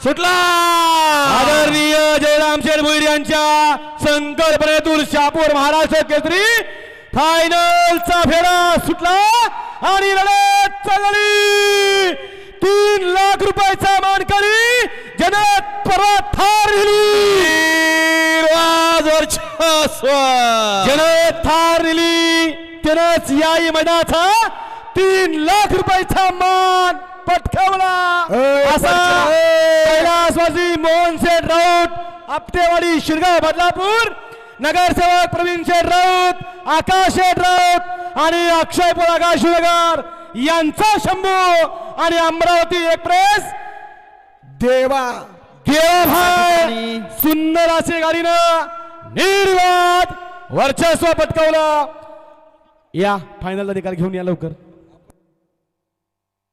सुटला आदरणीय जयराम शेठ भोईर यांच्या संकल्पनेतून शापूर महाराष्ट्र केसरी फायनलचा फेरा सुटला आणि लढत चालली 3 लाख रुपयाचा मानकरी जनक पर्वत थार जनक थार दिली त्यानंच याही मैदानाचा 3 लाख रुपयाचा मान पटकावला असा कैलासवासी मोहन शेठ राऊत आपटेवाडी शिरगाव बदलापूर नगरसेवक प्रवीण शेठ राऊत आकाश शेठ राऊत आणि अक्षय पोलागा शिवनगर यांचा शंभू आणि अमरावती एक्सप्रेस देवा देवाभाई सुंदर असे गाडीनं निर्वाद वर्चस्व पटकावलं. या फायनलचा निकाल घेऊन या लवकर.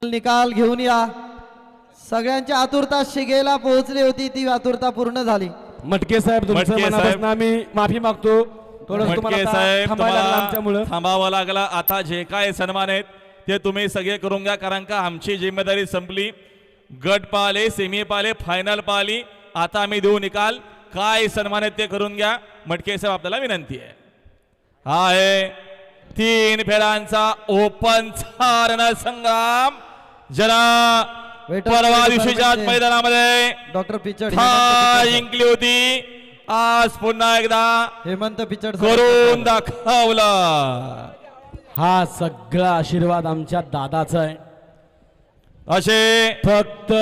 निकाल घेऊन या. सगळ्यांची आतुरता शिगेला पोहोचली होती ती आतुरता पूर्ण झाली. मटके साहेब तुमचं मनापासून आम्ही माफी मागतो. मटके साहेब तुम्हाला थांबावं लागला. आता जे काय सन्मान आहेत ते तुम्ही सगळे करून घ्या कारण का आमची जिम्मेदारी संपली. गट पाहिले सेमी पाहिले फायनल पाहिली आता आम्ही देऊ निकाल. काय सन्मान आहेत ते करून घ्या. मटके साहेब आपल्याला विनंती आहे. हा आहे 3 फेऱ्यांचा ओपन संग्राम जरा परवा दिवशीच्या मैदानामध्ये डॉक्टर पिचड जिंकली होती. आज पुन्हा एकदा हेमंत पिचड करून दाखवला. हा सगळा आशीर्वाद आमच्या दादाचा आहे. असे फक्त